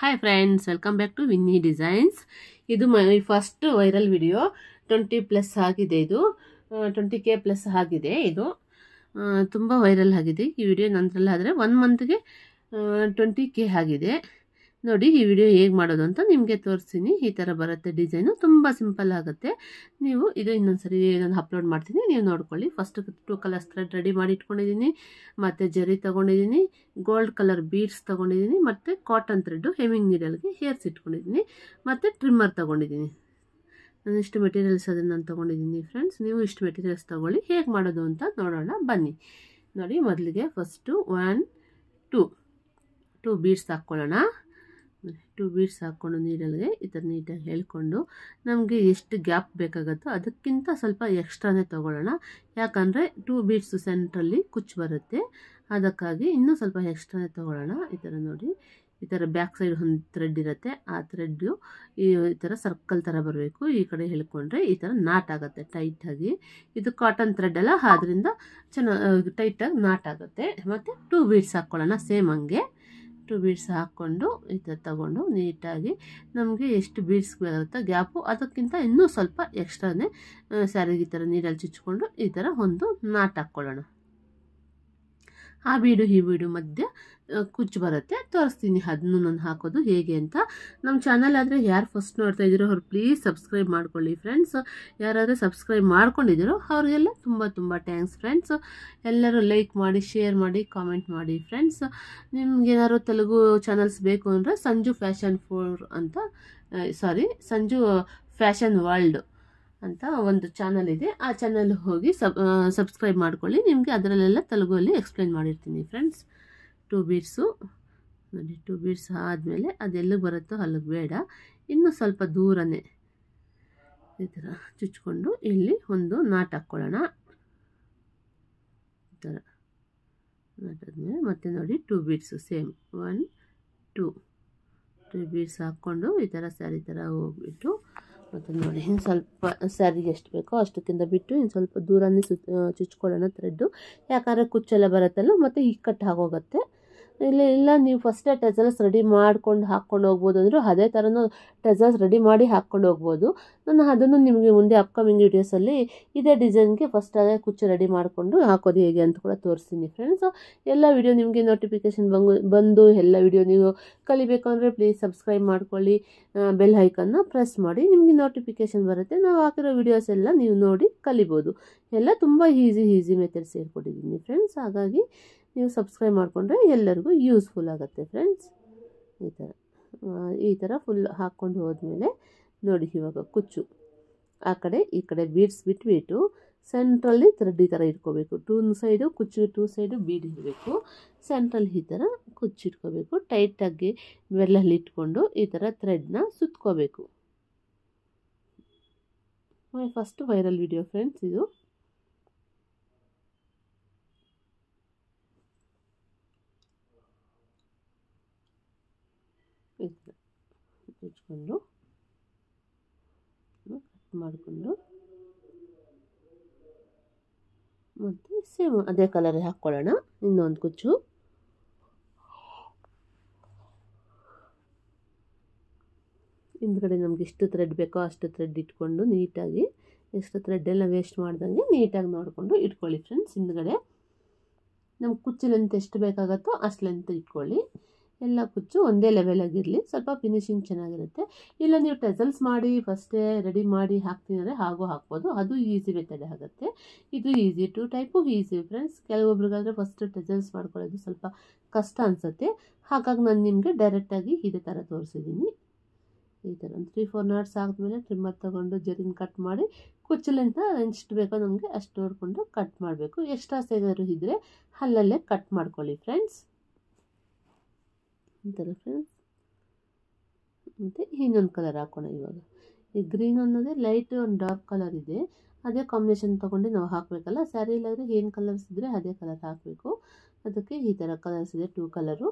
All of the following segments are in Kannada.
Hi friends, welcome back to Vinny Designs. ಇದು ಫಸ್ಟ್ ವೈರಲ್ ವಿಡಿಯೋ. 20+ ಆಗಿದೆ. ಇದು 20K ಪ್ಲಸ್ ಆಗಿದೆ. ಇದು ತುಂಬ ವೈರಲ್ ಆಗಿದೆ ಈ ವಿಡಿಯೋ. ನಂತರಲ್ಲಾದರೆ 1 ಮಂತ್ಗೆ 20K ಆಗಿದೆ. ನೋಡಿ ಈ ವಿಡಿಯೋ ಹೇಗೆ ಮಾಡೋದು ಅಂತ ನಿಮಗೆ ತೋರಿಸ್ತೀನಿ. ಈ ಥರ ಬರುತ್ತೆ ಡಿಸೈನು, ತುಂಬ ಸಿಂಪಲ್ ಆಗುತ್ತೆ. ನೀವು ಇದು ಇನ್ನೊಂದ್ಸರಿ ನಾನು ಅಪ್ಲೋಡ್ ಮಾಡ್ತೀನಿ, ನೀವು ನೋಡ್ಕೊಳ್ಳಿ. ಫಸ್ಟ್ 2 ಕಲರ್ಸ್ ಥ್ರೆಡ್ ರೆಡಿ ಮಾಡಿ ಇಟ್ಕೊಂಡಿದ್ದೀನಿ, ಮತ್ತು ಜರಿ ತೊಗೊಂಡಿದ್ದೀನಿ, ಗೋಲ್ಡ್ ಕಲರ್ ಬೀಡ್ಸ್ ತೊಗೊಂಡಿದ್ದೀನಿ, ಮತ್ತು ಕಾಟನ್ ಥ್ರೆಡ್ಡು ಹೆಮ್ಮಿಂಗ್ ನೀಡಲ್ಗೆ ಹೇರ್ಸ್ ಇಟ್ಕೊಂಡಿದ್ದೀನಿ, ಮತ್ತು ಟ್ರಿಮ್ಮರ್ ತೊಗೊಂಡಿದ್ದೀನಿ. ನಾನು ಇಷ್ಟು ಮೆಟೀರಿಯಲ್ಸ್ ಅದನ್ನು ನಾನು ತೊಗೊಂಡಿದ್ದೀನಿ ಫ್ರೆಂಡ್ಸ್. ನೀವು ಇಷ್ಟು ಮೆಟೀರಿಯಲ್ಸ್ ತೊಗೊಳ್ಳಿ. ಹೇಗೆ ಮಾಡೋದು ಅಂತ ನೋಡೋಣ ಬನ್ನಿ. ನೋಡಿ, ಮೊದಲಿಗೆ ಫಸ್ಟು 1 2 ಬೀಡ್ಸ್ ಹಾಕ್ಕೊಳ್ಳೋಣ. 2 ಬೀಡ್ಸ್ ಹಾಕ್ಕೊಂಡು ನೀಡಲ್ಗೆ ಈ ಥರ ನೀಟಾಗಿ ಹೇಳ್ಕೊಂಡು ನಮಗೆ ಎಷ್ಟು ಗ್ಯಾಪ್ ಬೇಕಾಗುತ್ತೋ ಅದಕ್ಕಿಂತ ಸ್ವಲ್ಪ ಎಕ್ಸ್ಟ್ರಾನೇ ತೊಗೊಳ್ಳೋಣ. ಯಾಕಂದರೆ 2 ಬೀಡ್ಸು ಸೆಂಟ್ರಲ್ಲಿ ಕುಚ್ಚು ಬರುತ್ತೆ, ಅದಕ್ಕಾಗಿ ಇನ್ನೂ ಸ್ವಲ್ಪ ಎಕ್ಸ್ಟ್ರಾನೇ ತೊಗೊಳ್ಳೋಣ. ಈ ಥರ ನೋಡಿ, ಈ ಥರ ಬ್ಯಾಕ್ ಸೈಡ್ ಒಂದು ಥ್ರೆಡ್ ಇರುತ್ತೆ, ಆ ಥ್ರೆಡ್ಡು ಈ ಥರ ಸರ್ಕಲ್ ಥರ ಬರಬೇಕು. ಈ ಕಡೆ ಹೇಳ್ಕೊಂಡ್ರೆ ಈ ಥರ ನಾಟ್ ಆಗುತ್ತೆ ಟೈಟಾಗಿ. ಇದು ಕಾಟನ್ ಥ್ರೆಡ್ ಅಲ್ಲ, ಆದ್ದರಿಂದ ಚೆನ್ನಾಗಿ ಟೈಟಾಗಿ ನಾಟ್ ಆಗುತ್ತೆ. ಮತ್ತು 2 ಬೀಡ್ಸ್ ಹಾಕ್ಕೊಳ್ಳೋಣ ಸೇಮ್ ಹಂಗೆ. 2 ಬೀಡ್ಸ್ ಹಾಕ್ಕೊಂಡು ಈ ಥರ ತಗೊಂಡು ನೀಟಾಗಿ ನಮಗೆ ಎಷ್ಟು ಬೀಡ್ಸ್ ಬರುತ್ತೋ ಗ್ಯಾಪು ಅದಕ್ಕಿಂತ ಇನ್ನೂ ಸ್ವಲ್ಪ ಎಕ್ಸ್ಟ್ರಾನೇ ಸ್ಯಾರಿಗೆ ಈ ಥರ ನೀರಲ್ಲಿ ಚುಚ್ಕೊಂಡು ಈ ಥರ ಒಂದು ನಾಟ್ ಹಾಕ್ಕೊಳ್ಳೋಣ. ಆ ಬೀಡು ಈ ಬೀಡು ಮಧ್ಯೆ ಕುಚ್ಚು ಬರುತ್ತೆ, ತೋರಿಸ್ತೀನಿ ಅದನ್ನು ನಾನು ಹಾಕೋದು ಹೇಗೆ ಅಂತ. ನಮ್ಮ ಚಾನಲ್ ಆದರೆ ಯಾರು ಫಸ್ಟ್ ನೋಡ್ತಾ ಇದ್ದೀರೋ ಅವ್ರು ಪ್ಲೀಸ್ ಸಬ್ಸ್ಕ್ರೈಬ್ ಮಾಡ್ಕೊಳ್ಳಿ ಫ್ರೆಂಡ್ಸ್. ಯಾರಾದರೂ ಸಬ್ಸ್ಕ್ರೈಬ್ ಮಾಡ್ಕೊಂಡಿದ್ದೀರೋ ಅವ್ರಿಗೆಲ್ಲ ತುಂಬ ಥ್ಯಾಂಕ್ಸ್ ಫ್ರೆಂಡ್ಸ್. ಎಲ್ಲರೂ ಲೈಕ್ ಮಾಡಿ, ಶೇರ್ ಮಾಡಿ, ಕಾಮೆಂಟ್ ಮಾಡಿ ಫ್ರೆಂಡ್ಸ್. ನಿಮ್ಗೇನಾದ್ರು ತೆಲುಗು ಚಾನಲ್ಸ್ ಬೇಕು ಅಂದರೆ ಸಂಜು ಫ್ಯಾಷನ್ ವರ್ಲ್ಡ್ ಅಂತ ಒಂದು ಚಾನಲ್ ಇದೆ. ಆ ಚಾನಲ್ ಹೋಗಿ ಸಬ್ಸ್ಕ್ರೈಬ್ ಮಾಡ್ಕೊಳ್ಳಿ. ನಿಮಗೆ ಅದರಲ್ಲೆಲ್ಲ ತೆಲುಗಲ್ಲಿ ಎಕ್ಸ್ಪ್ಲೇನ್ ಮಾಡಿರ್ತೀನಿ ಫ್ರೆಂಡ್ಸ್. 2 ಬೀಡ್ಸು ನೋಡಿ, 2 ಬೀಡ್ಸ್ ಆದಮೇಲೆ ಅದೆಲ್ಲಿಗೆ ಬರುತ್ತೋ ಅಲ್ಲಿಗೆ ಬೇಡ, ಇನ್ನೂ ಸ್ವಲ್ಪ ದೂರನೇ ಈ ಥರ ಚುಚ್ಕೊಂಡು ಇಲ್ಲಿ ಒಂದು ನಾಟ್ ಹಾಕ್ಕೊಳ್ಳೋಣ. ಈ ಥರ ನಾಟಾದ್ಮೇಲೆ ಮತ್ತೆ ನೋಡಿ 2 ಬೀಡ್ಸು ಸೇಮ್ 1 2 ಬೀಡ್ಸ್ ಹಾಕ್ಕೊಂಡು ಈ ಥರ ಸ್ಯಾರಿ ಥರ ಹೋಗ್ಬಿಟ್ಟು ಮತ್ತು ನೋಡಿ ಇನ್ನು ಸ್ವಲ್ಪ ಸ್ಯಾರಿಗೆ ಎಷ್ಟು ಬೇಕೋ ಅಷ್ಟಕ್ಕಿಂತ ಬಿಟ್ಟು ಇನ್ನು ಸ್ವಲ್ಪ ದೂರನೇ ಚುಚ್ಕೊಳ್ಳೋಣ ಥ್ರೆಡ್ಡು. ಯಾಕಂದರೆ ಕುಚ್ಚೆಲ್ಲ ಬರುತ್ತಲ್ಲ ಮತ್ತು ಇಕ್ಕಟ್ಟು ಆಗೋಗುತ್ತೆ. ಇಲ್ಲ ನೀವು ಫಸ್ಟೇ ಟೆಸಲ್ಸ್ ರೆಡಿ ಮಾಡ್ಕೊಂಡು ಹಾಕ್ಕೊಂಡು ಹೋಗ್ಬೋದು ಅಂದರೂ ಅದೇ ಥರನೂ ಟೆಸಲ್ಸ್ ರೆಡಿ ಮಾಡಿ ಹಾಕ್ಕೊಂಡು ಹೋಗ್ಬೋದು. ನಾನು ಅದನ್ನು ನಿಮಗೆ ಮುಂದೆ ಅಪ್ಕಮಿಂಗ್ ವೀಡಿಯೋಸಲ್ಲಿ ಇದೇ ಡಿಸೈನ್ಗೆ ಫಸ್ಟ್ ಅದೇ ಕುಚ್ಚು ರೆಡಿ ಮಾಡಿಕೊಂಡು ಹಾಕೋದು ಹೇಗೆ ಅಂತ ಕೂಡ ತೋರಿಸ್ತೀನಿ ಫ್ರೆಂಡ್ಸ್. ಎಲ್ಲ ವಿಡಿಯೋ ನಿಮಗೆ ನೋಟಿಫಿಕೇಷನ್ ಬಂದು ಎಲ್ಲ ವಿಡಿಯೋ ನೀವು ಕಲಿಬೇಕು ಅಂದರೆ ಪ್ಲೀಸ್ ಸಬ್ಸ್ಕ್ರೈಬ್ ಮಾಡ್ಕೊಳ್ಳಿ, ಬೆಲ್ ಐಕನ್ನ ಪ್ರೆಸ್ ಮಾಡಿ, ನಿಮಗೆ ನೋಟಿಫಿಕೇಷನ್ ಬರುತ್ತೆ. ನಾವು ಹಾಕಿರೋ ವಿಡಿಯೋಸ್ ಎಲ್ಲ ನೀವು ನೋಡಿ ಕಲಿಬೋದು. ಎಲ್ಲ ತುಂಬ ಈಸಿ ಮೆಥಡ್ಸ್ ಹೇಳ್ಕೊಟ್ಟಿದ್ದೀನಿ ಫ್ರೆಂಡ್ಸ್. ಹಾಗಾಗಿ ನೀವು ಸಬ್ಸ್ಕ್ರೈಬ್ ಮಾಡಿಕೊಂಡ್ರೆ ಎಲ್ಲರಿಗೂ ಯೂಸ್ಫುಲ್ ಆಗುತ್ತೆ ಫ್ರೆಂಡ್ಸ್. ಈ ಥರ ಫುಲ್ ಹಾಕ್ಕೊಂಡು ಹೋದ್ಮೇಲೆ ನೋಡಿ, ಇವಾಗ ಕುಚ್ಚು ಆ ಕಡೆ ಈ ಕಡೆ ಬೀಡ್ಸ್ ಬಿಟ್ಬಿಟ್ಟು ಸೆಂಟ್ರಲ್ಲಿ ಥ್ರೆಡ್ ಈ ಥರ ಇಟ್ಕೋಬೇಕು. 2 ಸೈಡು ಕುಚ್ಚು, 2 ಸೈಡು ಬೀಡ್ ಇರಬೇಕು. ಸೆಂಟ್ರಲ್ಲಿ ಈ ಥರ ಕುಚ್ಚು ಇಟ್ಕೋಬೇಕು. ಟೈಟಾಗಿ ಬೆರಳಲ್ಲಿ ಇಟ್ಕೊಂಡು ಈ ಥರ ಥ್ರೆಡ್ನ ಸುತ್ಕೋಬೇಕು. ಫಸ್ಟ್ ವೈರಲ್ ವಿಡಿಯೋ ಫ್ರೆಂಡ್ಸ್ ಇದು. ಹಚ್ಕೊಂಡು ಕಟ್ ಮಾಡಿಕೊಂಡು ಮತ್ತು ಸೇಮ್ ಅದೇ ಕಲರ್ ಹಾಕ್ಕೊಳ್ಳೋಣ. ಇನ್ನೊಂದು ಕುಚ್ಚು ಹಿಂದ್ಗಡೆ ನಮ್ಗೆ ಎಷ್ಟು ಥ್ರೆಡ್ ಬೇಕೋ ಅಷ್ಟು ಥ್ರೆಡ್ ಇಟ್ಕೊಂಡು ನೀಟಾಗಿ, ಎಷ್ಟು ಥ್ರೆಡ್ ಎಲ್ಲ ವೇಸ್ಟ್ ಮಾಡ್ದಂಗೆ ನೀಟಾಗಿ ನೋಡಿಕೊಂಡು ಇಟ್ಕೊಳ್ಳಿ ಫ್ರೆಂಡ್ಸ್. ಹಿಂದ್ಗಡೆ ನಮ್ಗೆ ಕುಚ್ಚು ಲೆಂತ್ ಎಷ್ಟು ಬೇಕಾಗುತ್ತೋ ಅಷ್ಟು ಲೆಂತ್ ಇಟ್ಕೊಳ್ಳಿ. ಎಲ್ಲ ಕುಚ್ಚು ಒಂದೇ ಲೆವೆಲಾಗಿರಲಿ, ಸ್ವಲ್ಪ ಫಿನಿಶಿಂಗ್ ಚೆನ್ನಾಗಿರುತ್ತೆ. ಇಲ್ಲ ನೀವು ಟೆಸಲ್ಸ್ ಮಾಡಿ ಫಸ್ಟೇ ರೆಡಿ ಮಾಡಿ ಹಾಕ್ತೀನಿ ಅಂದರೆ ಹಾಗೂ ಹಾಕ್ಬೋದು, ಅದು ಈಸಿ ಮೆಥಡ್ ಆಗುತ್ತೆ. ಇದು ಈಸಿ, 2 ಟೈಪು ಈಸಿ ಫ್ರೆಂಡ್ಸ್. ಕೆಲವೊಬ್ರಿಗಾದರೆ ಫಸ್ಟ್ ಟೆಸಲ್ಸ್ ಮಾಡ್ಕೊಳ್ಳೋದು ಸ್ವಲ್ಪ ಕಷ್ಟ ಅನಿಸುತ್ತೆ, ಹಾಗಾಗಿ ನಾನು ನಿಮಗೆ ಡೈರೆಕ್ಟಾಗಿ ಇದೇ ಥರ ತೋರಿಸಿದ್ದೀನಿ. ಈ ಥರ ಒಂದು 3-4 ನಾಟ್ಸ್ ಆದಮೇಲೆ ಟ್ರಿಮ್ಮರ್ ತೊಗೊಂಡು ಜರಿನ ಕಟ್ ಮಾಡಿ ಕುಚ್ಚಲಿಂದ ಎಷ್ಟು ಬೇಕೋ ನಮಗೆ ಅಷ್ಟು ನೋಡಿಕೊಂಡು ಕಟ್ ಮಾಡಬೇಕು. ಎಕ್ಸ್ಟ್ರಾ ಏನಾದರೂ ಇದ್ದರೆ ಅಲ್ಲಲ್ಲೇ ಕಟ್ ಮಾಡ್ಕೊಳ್ಳಿ ಫ್ರೆಂಡ್ಸ್. ಈ ಥರ ಫ್ರೆಂಡ್ಸ್. ಮತ್ತು ಇನ್ನೊಂದು ಕಲರ್ ಹಾಕೋಣ. ಇವಾಗ ಈ ಗ್ರೀನ್ ಅನ್ನೋದೇ ಲೈಟ್ ಒಂದು ಡಾರ್ಕ್ ಕಲರ್ ಇದೆ, ಅದೇ ಕಾಂಬಿನೇಷನ್ ತೊಗೊಂಡು ನಾವು ಹಾಕಬೇಕಲ್ಲ. ಸ್ಯಾರಿ ಇಲ್ಲಾದರೆ ಏನು ಕಲರ್ಸ್ ಇದ್ದರೆ ಅದೇ ಕಲರ್ ಹಾಕಬೇಕು. ಅದಕ್ಕೆ ಈ ಥರ ಕಲರ್ಸ್ ಇದೆ 2 ಕಲರು,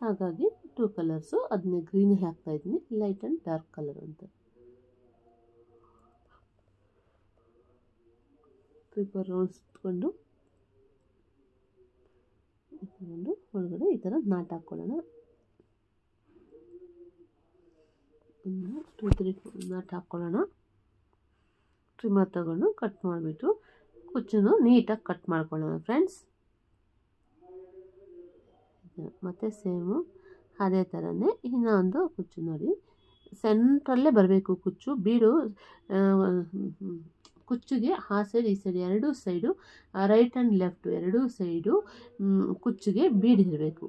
ಹಾಗಾಗಿ 2 ಕಲರ್ಸು ಅದನ್ನೇ ಗ್ರೀನ್ ಹಾಕ್ತಾಯಿದ್ದೀನಿ, ಲೈಟ್ ಆ್ಯಂಡ್ ಡಾರ್ಕ್ ಕಲರ್ ಅಂತ. 3-4 ರೌಂಡ್ಸ್ ಇಟ್ಕೊಂಡು ಒಳಗಡೆ ಈ ಥರ ನಾಟ್ ಹಾಕ್ಕೊಳ್ಳೋಣ. 2-3 ನಾಟ್ ಹಾಕ್ಕೊಳ್ಳೋಣ. ಟ್ರಿಮ್ಮರ್ ತಗೊಂಡು ಕಟ್ ಮಾಡಿಬಿಟ್ಟು ಕುಚ್ಚನ್ನು ನೀಟಾಗಿ ಕಟ್ ಮಾಡ್ಕೊಳ್ಳೋಣ ಫ್ರೆಂಡ್ಸ್. ಮತ್ತು ಸೇಮು ಅದೇ ಥರನೇ ಇನ್ನೊಂದು ಕುಚ್ಚು ನೋಡಿ, ಸೆಂಟ್ರಲ್ಲೇ ಬರಬೇಕು ಕುಚ್ಚು. ಬೀಡು ಕುಚ್ಚಿಗೆ ಆ ಸೈಡ್ ಈ ಸೈಡ್ ಎರಡೂ ಸೈಡು, ರೈಟ್ ಆ್ಯಂಡ್ ಲೆಫ್ಟ್ ಎರಡೂ ಸೈಡು ಕುಚ್ಚಿಗೆ ಬೀಡಿರಬೇಕು.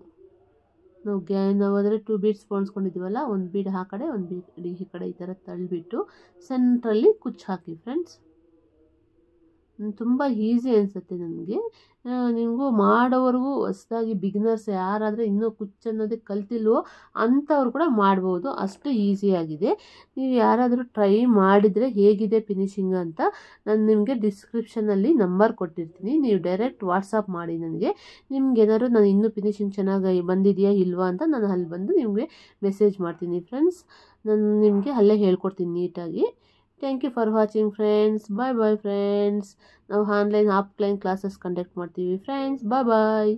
ನಾವು ಅದರ 2 ಬೀಡ್ಸ್ ಪೋಣಿಸ್ಕೊಂಡಿದ್ದೀವಲ್ಲ, ಒಂದು ಬೀಡ್ ಆ ಕಡೆ ಒಂದು ಬೀಡ್ ಈ ಕಡೆ ಈ ಥರ ತಳ್ಳಿಬಿಟ್ಟು ಸೆಂಟ್ರಲ್ಲಿ ಕುಚ್ಚು ಹಾಕಿ ಫ್ರೆಂಡ್ಸ್. ತುಂಬ ಈಸಿ ಅನಿಸುತ್ತೆ ನನಗೆ. ನಿಮಗೂ ಮಾಡೋವರೆಗೂ ಹೊಸದಾಗಿ ಬಿಗಿನರ್ಸ್ ಯಾರಾದರೆ ಇನ್ನೂ ಕುಚ್ಚು ಅನ್ನೋದೇ ಕಲ್ತಿಲ್ವೋ ಅಂಥವ್ರು ಕೂಡ ಮಾಡ್ಬೋದು, ಅಷ್ಟು ಈಸಿಯಾಗಿದೆ. ನೀವು ಯಾರಾದರೂ ಟ್ರೈ ಮಾಡಿದರೆ ಹೇಗಿದೆ ಫಿನಿಶಿಂಗ್ ಅಂತ ನಾನು ನಿಮಗೆ ಡಿಸ್ಕ್ರಿಪ್ಷನಲ್ಲಿ ನಂಬರ್ ಕೊಟ್ಟಿರ್ತೀನಿ. ನೀವು ಡೈರೆಕ್ಟ್ ವಾಟ್ಸಪ್ ಮಾಡಿ ನನಗೆ. ನಿಮ್ಗೇನಾದ್ರು ನಾನು ಇನ್ನೂ ಫಿನಿಶಿಂಗ್ ಚೆನ್ನಾಗಿ ಬಂದಿದೆಯಾ ಇಲ್ವಾ ಅಂತ ನಾನು ಅಲ್ಲಿ ಬಂದು ನಿಮಗೆ ಮೆಸೇಜ್ ಮಾಡ್ತೀನಿ ಫ್ರೆಂಡ್ಸ್. ನಾನು ನಿಮಗೆ ಅಲ್ಲೇ ಹೇಳ್ಕೊಡ್ತೀನಿ ನೀಟಾಗಿ. Thank you for watching friends. Bye bye friends. ನಾವು ಆನ್ಲೈನ್ ಆಫ್ಲೈನ್ ಕ್ಲಾಸಸ್ ಕಂಡಕ್ಟ್ ಮಾಡ್ತೀವಿ ಫ್ರೆಂಡ್ಸ್. ಬಾಯ್ ಬಾಯ್.